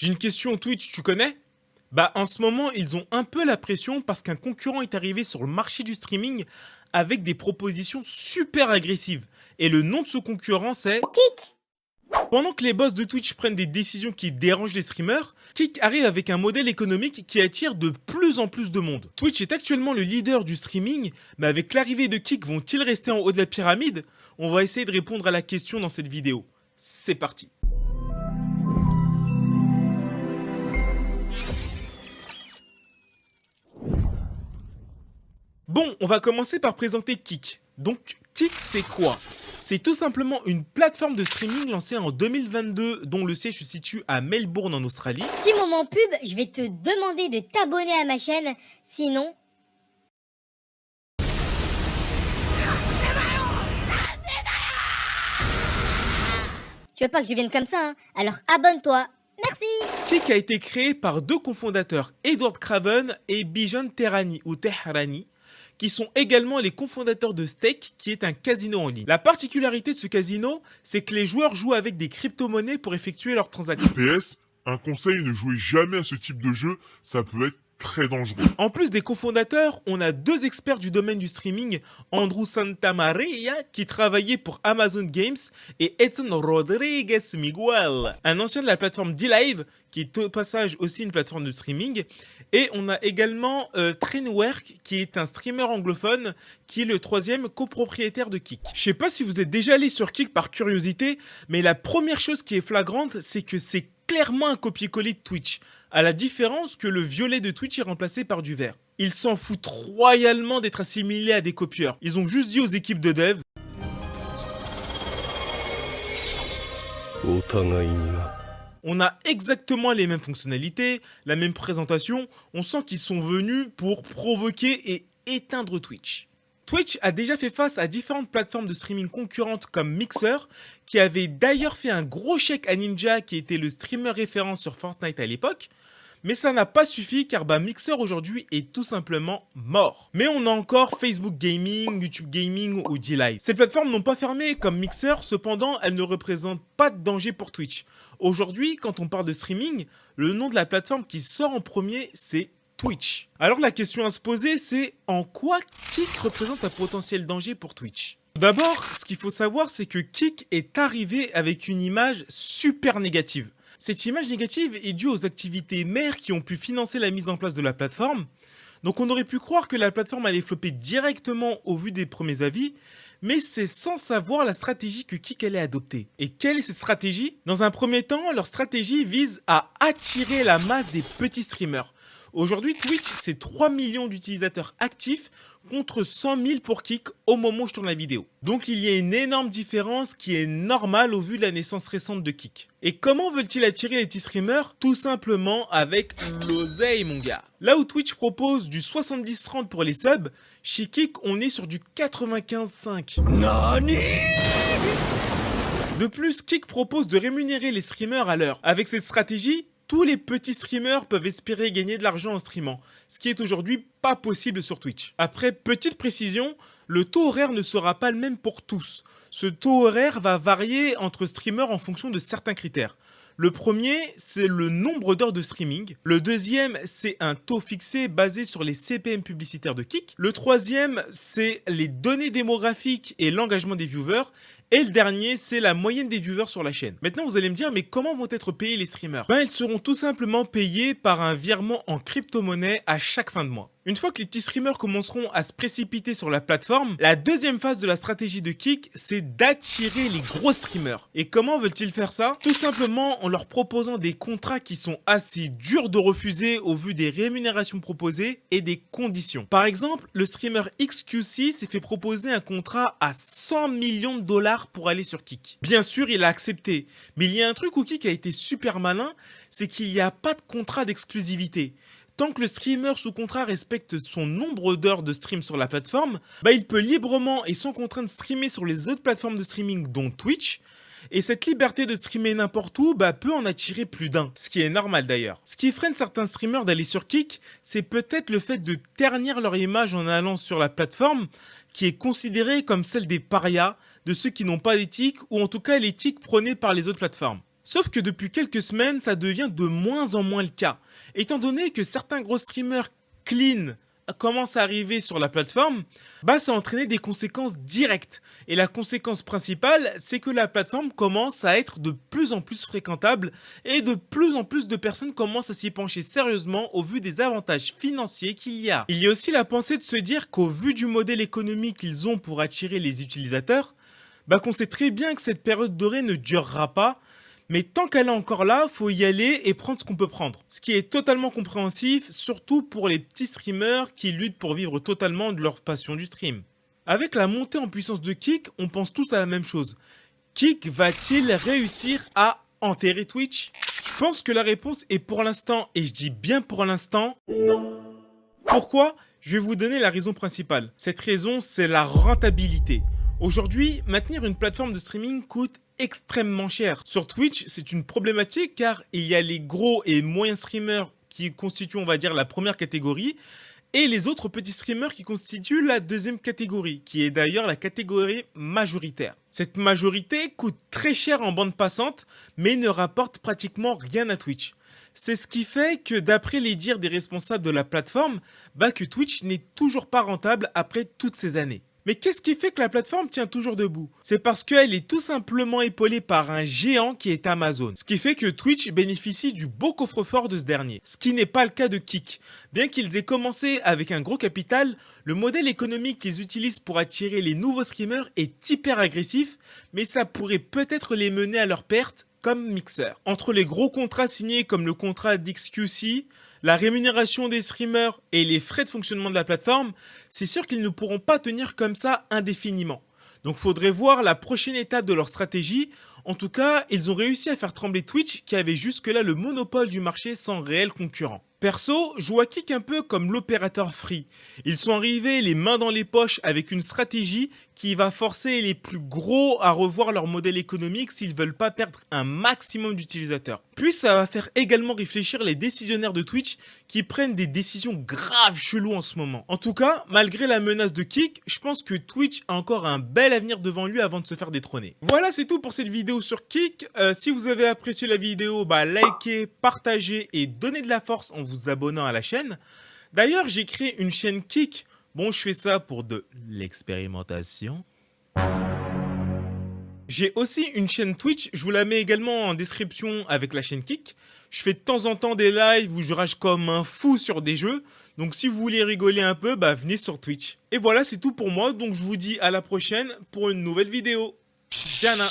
J'ai une question Twitch, tu connais? Bah en ce moment, ils ont un peu la pression parce qu'un concurrent est arrivé sur le marché du streaming avec des propositions super agressives. Et le nom de ce concurrent c'est Kik. Pendant que les boss de Twitch prennent des décisions qui dérangent les streamers, Kick arrive avec un modèle économique qui attire de plus en plus de monde. Twitch est actuellement le leader du streaming, mais avec l'arrivée de Kick, vont-ils rester en haut de la pyramide? On va essayer de répondre à la question dans cette vidéo. C'est parti. Bon, on va commencer par présenter Kick. Donc, Kick, c'est quoi? C'est tout simplement une plateforme de streaming lancée en 2022 dont le siège se situe à Melbourne en Australie. Petit moment pub, je vais te demander de t'abonner à ma chaîne, sinon... Tu veux pas que je vienne comme ça, hein? Alors abonne-toi. Merci. Kick a été créé par deux cofondateurs, Edward Craven et Bijan Tehrani ou Tehrani, qui sont également les cofondateurs de Stake, qui est un casino en ligne. La particularité de ce casino, c'est que les joueurs jouent avec des crypto-monnaies pour effectuer leurs transactions. PS, un conseil, ne jouez jamais à ce type de jeu, ça peut être très dangereux. En plus des cofondateurs, on a deux experts du domaine du streaming, Andrew Santamaria, qui travaillait pour Amazon Games, et Edson Rodriguez Miguel, un ancien de la plateforme D-Live, qui est au passage aussi une plateforme de streaming. Et on a également Trainwork, qui est un streamer anglophone, qui est le troisième copropriétaire de Kick. Je sais pas si vous êtes déjà allé sur Kick par curiosité, mais la première chose qui est flagrante, c'est que c'est clairement un copier-coller de Twitch, à la différence que le violet de Twitch est remplacé par du vert. Ils s'en foutent royalement d'être assimilés à des copieurs. Ils ont juste dit aux équipes de dev on a exactement les mêmes fonctionnalités, la même présentation, on sent qu'ils sont venus pour provoquer et éteindre Twitch. Twitch a déjà fait face à différentes plateformes de streaming concurrentes comme Mixer, qui avait d'ailleurs fait un gros chèque à Ninja qui était le streamer référence sur Fortnite à l'époque, mais ça n'a pas suffi car Mixer aujourd'hui est tout simplement mort. Mais on a encore Facebook Gaming, YouTube Gaming ou D-Live. Ces plateformes n'ont pas fermé comme Mixer, cependant elles ne représentent pas de danger pour Twitch. Aujourd'hui, quand on parle de streaming, le nom de la plateforme qui sort en premier c'est Twitch. Alors la question à se poser c'est en quoi Kick représente un potentiel danger pour Twitch? D'abord, ce qu'il faut savoir c'est que Kick est arrivé avec une image super négative. Cette image négative est due aux activités mères qui ont pu financer la mise en place de la plateforme. Donc on aurait pu croire que la plateforme allait flopper directement au vu des premiers avis, mais c'est sans savoir la stratégie que Kick allait adopter. Et quelle est cette stratégie? Dans un premier temps, leur stratégie vise à attirer la masse des petits streamers. Aujourd'hui, Twitch, c'est 3 millions d'utilisateurs actifs contre 100 000 pour Kick au moment où je tourne la vidéo. Donc il y a une énorme différence qui est normale au vu de la naissance récente de Kick. Et comment veulent-ils attirer les petits streamers? Tout simplement avec l'oseille mon gars. Là où Twitch propose du 70-30 pour les subs, chez Kick on est sur du 95-5. Nani? De plus, Kick propose de rémunérer les streamers à l'heure. Avec cette stratégie, tous les petits streamers peuvent espérer gagner de l'argent en streamant, ce qui est aujourd'hui pas possible sur Twitch. Après, petite précision, le taux horaire ne sera pas le même pour tous. Ce taux horaire va varier entre streamers en fonction de certains critères. Le premier, c'est le nombre d'heures de streaming. Le deuxième, c'est un taux fixé basé sur les CPM publicitaires de Kick. Le troisième, c'est les données démographiques et l'engagement des viewers. Et le dernier, c'est la moyenne des viewers sur la chaîne. Maintenant, vous allez me dire, mais comment vont être payés les streamers? Ils seront tout simplement payés par un virement en crypto-monnaie à chaque fin de mois. Une fois que les petits streamers commenceront à se précipiter sur la plateforme, la deuxième phase de la stratégie de Kick, c'est d'attirer les gros streamers. Et comment veulent-ils faire ça? Tout simplement en leur proposant des contrats qui sont assez durs de refuser au vu des rémunérations proposées et des conditions. Par exemple, le streamer XQC s'est fait proposer un contrat à 100 millions de dollars pour aller sur Kick. Bien sûr, il a accepté, mais il y a un truc où Kick a été super malin, c'est qu'il n'y a pas de contrat d'exclusivité. Tant que le streamer sous contrat respecte son nombre d'heures de stream sur la plateforme, il peut librement et sans contrainte streamer sur les autres plateformes de streaming dont Twitch. Et cette liberté de streamer n'importe où peut en attirer plus d'un, ce qui est normal d'ailleurs. Ce qui freine certains streamers d'aller sur Kick, c'est peut-être le fait de ternir leur image en allant sur la plateforme, qui est considérée comme celle des parias, de ceux qui n'ont pas d'éthique, ou en tout cas l'éthique prônée par les autres plateformes. Sauf que depuis quelques semaines, ça devient de moins en moins le cas. Étant donné que certains gros streamers clean commencent à arriver sur la plateforme, ça a entraîné des conséquences directes. Et la conséquence principale, c'est que la plateforme commence à être de plus en plus fréquentable et de plus en plus de personnes commencent à s'y pencher sérieusement au vu des avantages financiers qu'il y a. Il y a aussi la pensée de se dire qu'au vu du modèle économique qu'ils ont pour attirer les utilisateurs, qu'on sait très bien que cette période dorée ne durera pas. Mais tant qu'elle est encore là, faut y aller et prendre ce qu'on peut prendre. Ce qui est totalement compréhensif, surtout pour les petits streamers qui luttent pour vivre totalement de leur passion du stream. Avec la montée en puissance de Kick, on pense tous à la même chose. Kick va-t-il réussir à enterrer Twitch? Je pense que la réponse est pour l'instant, et je dis bien pour l'instant, non. Pourquoi? Je vais vous donner la raison principale. Cette raison, c'est la rentabilité. Aujourd'hui, maintenir une plateforme de streaming coûte extrêmement cher. Sur Twitch, c'est une problématique car il y a les gros et moyens streamers qui constituent, on va dire, la première catégorie et les autres petits streamers qui constituent la deuxième catégorie, qui est d'ailleurs la catégorie majoritaire. Cette majorité coûte très cher en bande passante, mais ne rapporte pratiquement rien à Twitch. C'est ce qui fait que d'après les dires des responsables de la plateforme, que Twitch n'est toujours pas rentable après toutes ces années. Mais qu'est-ce qui fait que la plateforme tient toujours debout? C'est parce qu'elle est tout simplement épaulée par un géant qui est Amazon. Ce qui fait que Twitch bénéficie du beau coffre-fort de ce dernier. Ce qui n'est pas le cas de Kick. Bien qu'ils aient commencé avec un gros capital, le modèle économique qu'ils utilisent pour attirer les nouveaux streamers est hyper agressif, mais ça pourrait peut-être les mener à leur perte comme Mixer. Entre les gros contrats signés comme le contrat d'XQC, la rémunération des streamers et les frais de fonctionnement de la plateforme, c'est sûr qu'ils ne pourront pas tenir comme ça indéfiniment. Donc faudrait voir la prochaine étape de leur stratégie. En tout cas, ils ont réussi à faire trembler Twitch qui avait jusque-là le monopole du marché sans réel concurrent. Perso, je vois Kick un peu comme l'opérateur Free. Ils sont arrivés les mains dans les poches avec une stratégie qui va forcer les plus gros à revoir leur modèle économique s'ils veulent pas perdre un maximum d'utilisateurs. Puis ça va faire également réfléchir les décisionnaires de Twitch qui prennent des décisions graves cheloues en ce moment. En tout cas, malgré la menace de Kick, je pense que Twitch a encore un bel avenir devant lui avant de se faire détrôner. Voilà, c'est tout pour cette vidéo sur Kick. Si vous avez apprécié la vidéo, likez, partagez et donnez de la force en vous abonnant à la chaîne. D'ailleurs, j'ai créé une chaîne Kick. Bon, je fais ça pour de l'expérimentation. J'ai aussi une chaîne Twitch, je vous la mets également en description avec la chaîne Kick. Je fais de temps en temps des lives où je rage comme un fou sur des jeux. Donc si vous voulez rigoler un peu, venez sur Twitch. Et voilà, c'est tout pour moi. Donc je vous dis à la prochaine pour une nouvelle vidéo. Diana.